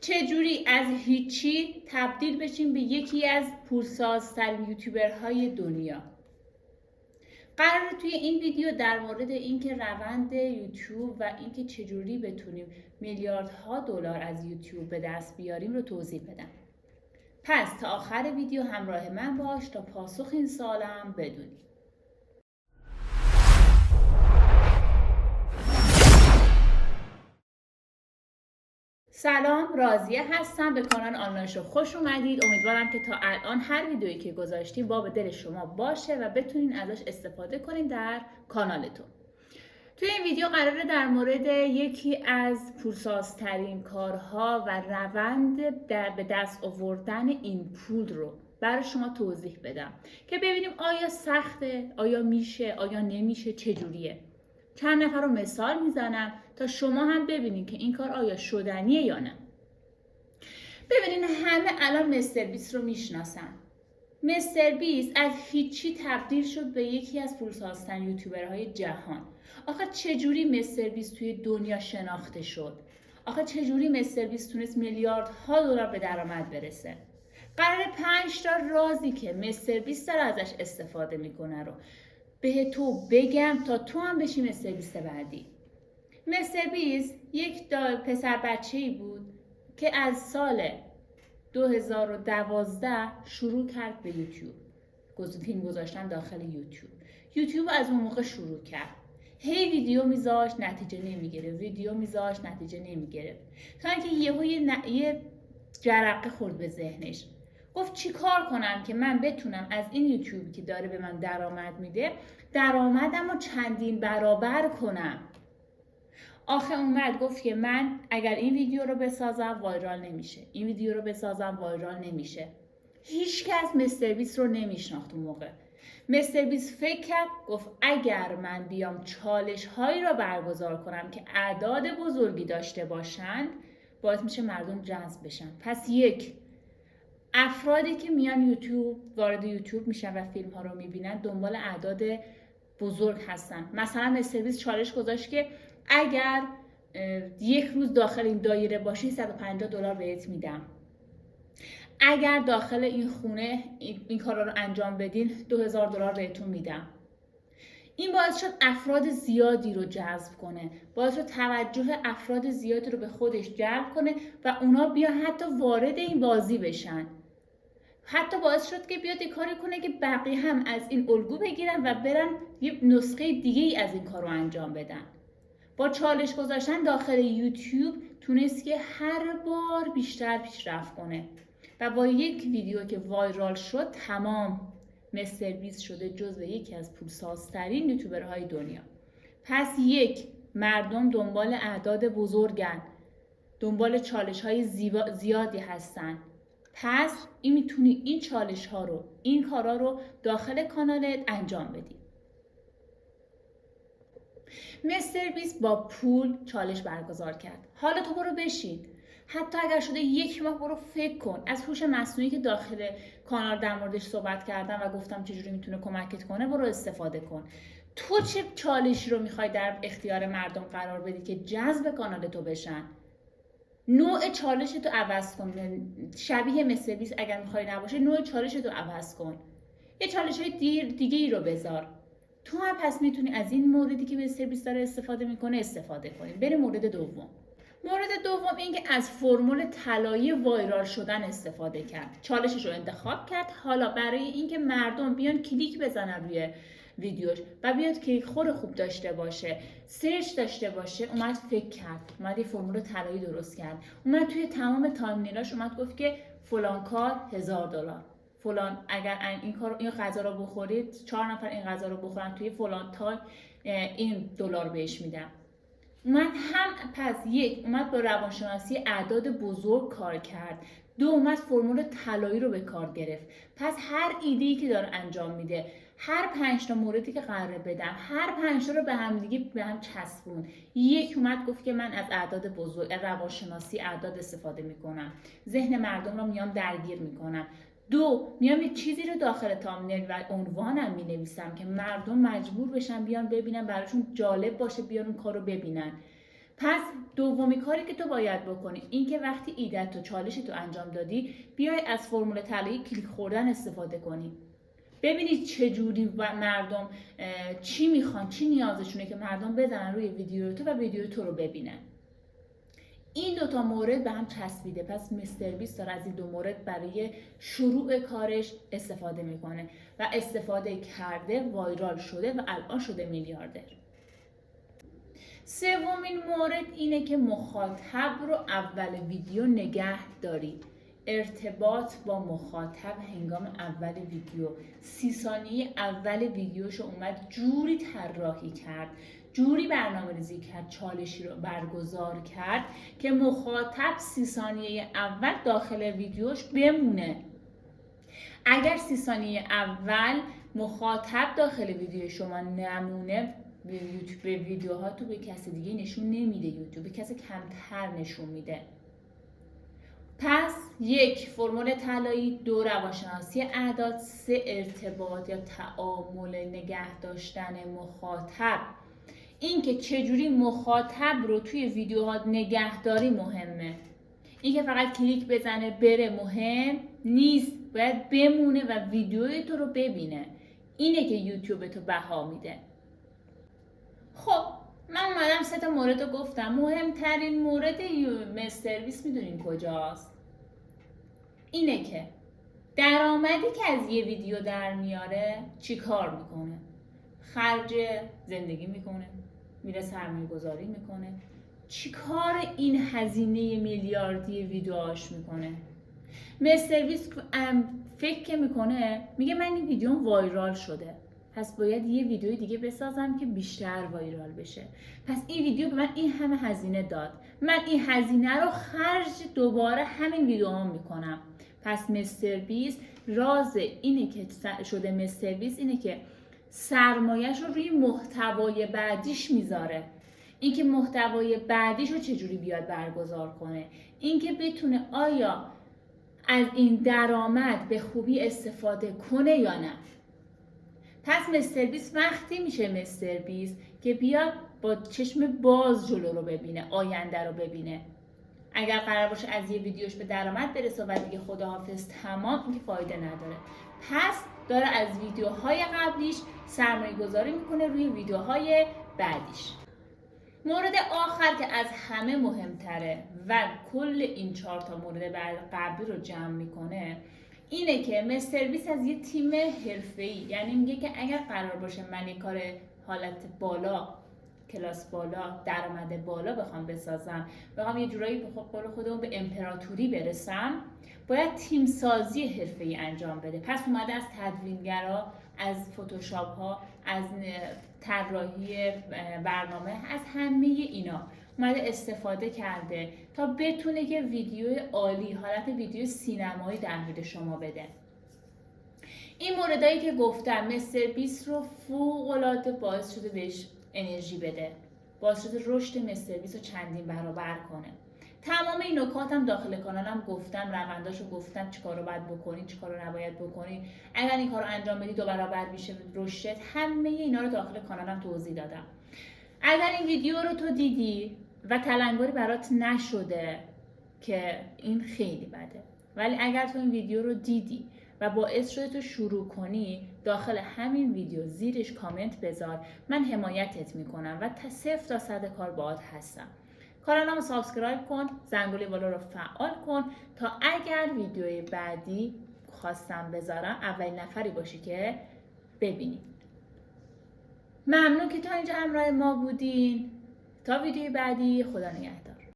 چجوری از هیچی تبدیل بشیم به یکی از پولسازترین یوتیوبرهای دنیا. قراره توی این ویدیو در مورد اینکه روند یوتیوب و اینکه چجوری بتونیم میلیاردها دلار از یوتیوب به دست بیاریم رو توضیح بدم. پس تا آخر ویدیو همراه من باش تا پاسخ این سوالم بدونی. سلام، راضیه هستم. به کانال آنلاین شو خوش اومدید. امیدوارم که تا الان هر ویدیویی که گذاشتیم باب دل شما باشه و بتونین ازش استفاده کنین در کانالتون. توی این ویدیو قراره در مورد یکی از پولسازترین کارها و روند به دست آوردن این پول رو برای شما توضیح بدم که ببینیم آیا سخته، آیا میشه، آیا نمیشه، چجوریه. چند نفر رو مثال میزنم تا شما هم ببینید که این کار آیا شدنیه یا نه. ببینید همه الان مستر بیست رو میشناسن. مستر بیست از هیچی تبدیل شد به یکی از پولسازترین یوتیوبرهای جهان. آخه چجوری مستر بیست توی دنیا شناخته شد؟ آخه چجوری مستر بیست تونست میلیاردها دلار به درآمد برسه؟ قراره 5 تا رازی که مستر بیست داره ازش استفاده میکنه رو به تو بگم تا تو هم بشی مستر بیست بعدی. مستر بیست یک پسر بچه‌ای بود که از سال 2012 شروع کرد به یوتیوب. فیلم گذاشتن داخل یوتیوب از اون موقع شروع کرد. هی ویدیو میذاشت نتیجه نمیگرفت، ویدیو میذاشت نتیجه نمیگرفت، تا اینکه یه جرقه خورد به ذهنش. گفت چی کار کنم که من بتونم از این یوتیوبی که داره به من درآمد میده درآمدم رو چندین برابر کنم. آخه اومد گفت که من اگر این ویدیو رو بسازم وایرال نمیشه، این ویدیو رو بسازم وایرال نمیشه. هیچ کس مستر بیست رو نمیشناخت اون موقع. مستر بیست فکر کرد، گفت اگر من بیام چالش هایی رو برگزار کنم که اعداد بزرگی داشته باشند باعث میشه مردم جذب بشن. پس افرادی که میان وارد یوتیوب میشن و فیلم ها رو میبینن دنبال اعداد بزرگ هستن. مثلا مستر بیست چالش گذاشت که اگر یک روز داخل این دایره باشی 150 دلار بهت میدم. اگر داخل این خونه این کارا رو انجام بدین 2000 دلار بهتون میدم. این باعث شد افراد زیادی رو جذب کنه، باعث شد توجه افراد زیادی رو به خودش جلب کنه و اونا بیان حتی وارد این بازی بشن. حتی باعث شد که بیاد کاری کنه که بقیه هم از این الگو بگیرن و برن یه نسخه دیگه ای از این کار رو انجام بدن. با چالش گذاشتن داخل یوتیوب تونست که هر بار بیشتر پیشرفت کنه و با یک ویدیو که وایرال شد تمام مستر بیست شده جزو یکی از پولسازترین یوتیوبرهای دنیا. پس مردم دنبال اعداد بزرگن، دنبال چالش های زیادی هستن. پس میتونی این چالش ها رو، این کارا رو داخل کانالت انجام بدی. مستر بیست با پول چالش برگزار کرد. حالا تو برو بشین، حتی اگر شده 1 ماه برو فکر کن از هوش مصنوعی که داخل کانال در موردش صحبت کردم و گفتم چجوری میتونه کمکت کنه برو استفاده کن. تو چه چالشی رو میخوای در اختیار مردم قرار بدی که جذب کانال تو بشن؟ نوع چالش تو عوض کن. شبیه مستر بیست اگر میخوای نباشه نوع چالش تو عوض کن. یه چالش های دیگه ای رو بذار. تو هم پس میتونی از این موردی که مستر بیست داره استفاده میکنه استفاده کنی. بریم مورد دوم. مورد دوم این که از فرمول طلایی وایرال شدن استفاده کرد. چالشش رو انتخاب کرد. حالا برای اینکه مردم بیان کلیک بزنن روی ویدیوش و بیاد کلیک خور خوب داشته باشه، سرچ داشته باشه، اومد فکر کرد، اومد یه فرمول طلایی درست کرد. اومد توی تمام تایمیناش اومد گفت که فلان کار 1000 دلار. فلان اگر این غذا رو بخورید 4 نفر این غذا رو بخورن توی فلان تایم این دلار بهش میدم. اومد با روانشناسی اعداد بزرگ کار کرد. 2 اومد فرمول طلایی رو به کار گرفت. پس هر ایده‌ای که داره انجام میده، هر 5 تا موردی که قراره بدم، هر 5 تا رو به هم چسبون. 1 اومد گفت که من از اعداد بزرگ، روانشناسی اعداد استفاده میکنم، ذهن مردم رو میام درگیر میکنم. 2 میام یه چیزی رو داخل تامنیل و عنوانم مینویسم که مردم مجبور بشن بیان ببینن، براشون جالب باشه بیان اون کارو ببینن. پس دومی کاری که تو باید بکنی این که وقتی ایدت و چالشت رو انجام دادی بیای از فرمول طلایی کلیک خوردن استفاده کنی. ببینید چه جوری مردم چی میخوان، چی نیازشونه که مردم بزنن روی ویدیو تو و ویدیو تو رو ببینن. این دوتا مورد به هم چسبیده، پس مستر بیست داره از این دو مورد برای شروع کارش استفاده میکنه و استفاده کرده، وایرال شده و الان شده میلیاردر. سومین مورد اینه که مخاطب رو اول ویدیو نگه داری. ارتباط با مخاطب هنگام اول ویدیو، 30 ثانیه اول ویدیوشو اومد جوری طراحی کرد، جوری برنامه‌ریزی کرد، چالشی رو برگزار کرد که مخاطب 30 ثانیه اول داخل ویدیوش بمونه. اگر 30 ثانیه اول مخاطب داخل ویدیو شما نمونه، یوتیوب ویدیوها تو به کسی دیگه نشون نمیده، یوتیوب به کسی کمتر نشون میده. پس 1 فرمول طلایی، 2 روانشناسی اعداد، 3 ارتباط یا تعامل نگه داشتن مخاطب. این که چجوری مخاطب رو توی ویدیوها نگهداری مهمه. این که فقط کلیک بزنه بره مهم نیست، باید بمونه و ویدیوی تو رو ببینه. اینه که یوتیوب تو بها میده. خب من اومدم 3 تا مورد رو گفتم. مهمترین مورد مستر بیست میدونین کجاست؟ اینه که درآمدی که از یه ویدیو در میاره چی کار میکنه؟ خرج زندگی میکنه، میره سرمایه گذاری میکنه. چی کار این هزینه میلیاردی ویدیوهاش میکنه؟ مستر بیست فکر که میکنه، میگه من این ویدیوم وایرال شده، پس باید یه ویدیوی دیگه بسازم که بیشتر وایرال بشه. پس این ویدیو به من این همه هزینه داد، من این هزینه رو خرج دوباره همین ویدیوام میکنم. پس مستر بیست راز اینه که شده مستر بیست اینه که سرمایه‌اش رو روی محتوای بعدیش میذاره. اینکه محتوای بعدیش رو چجوری بیاد برگزار کنه، اینکه بتونه آیا از این درآمد به خوبی استفاده کنه یا نه. پس مستر بیست وقتی میشه مستر بیست که بیاد با چشم باز جلو رو ببینه، آینده رو ببینه. اگر قرار باشه از یه ویدیوش به درآمد برسه و دیگه خداحافظ تمام، این که فایده نداره. پس داره از ویدیوهای قبلیش سرمایه گذاری میکنه روی ویدیوهای بعدیش. مورد آخر که از همه مهمتره و کل این 4 تا مورد قبلی رو جمع میکنه اینه که مستر بیست از یه تیم حرفه‌ای، یعنی میگه که اگر قرار باشه من یه کار حالت بالا، کلاس بالا، درآمد بالا بخوام بسازم، بخوام یه جورایی به قول خودمون به امپراتوری برسم، باید تیم سازی حرفه‌ای انجام بده. پس اومده از تدوینگرا، از فتوشاپ ها، از طراحی برنامه، از همه اینا اومده استفاده کرده تا بتونه که ویدیو عالی، حالت ویدیو سینمایی در مورد شما بده. این موردایی که گفتم مستر بیست رو فوق‌العاده باعث شده بهش انرژی بده، باعث شده رشد مستر بیست رو چندین برابر کنه. تمام این نکات هم داخل کانالم گفتم، رونداشو گفتم، چیکار رو باید بکنی، چیکار رو نباید بکنی، اگر این کار رو انجام بدی 2 برابر میشه رشدت. همه اینا رو داخل کانالم توضیح دادم. اگر این ویدیو رو تو دیدی و تلنگری برات نشده که این خیلی بده، ولی اگر تو این ویدیو رو دیدی و باعث شده تو شروع کنی، داخل همین ویدیو زیرش کامنت بذار، من حمایتت میکنم و تا 0 تا 100 کار باهات هستم. کانالم رو سابسکرایب کن، زنگوله بالا رو فعال کن تا اگر ویدیوی بعدی خواستم بذارم اولین نفری باشی که ببینی. ممنون که تا اینجا همراه ما بودین. تا ویدیوی بعدی، خدا نگهدار.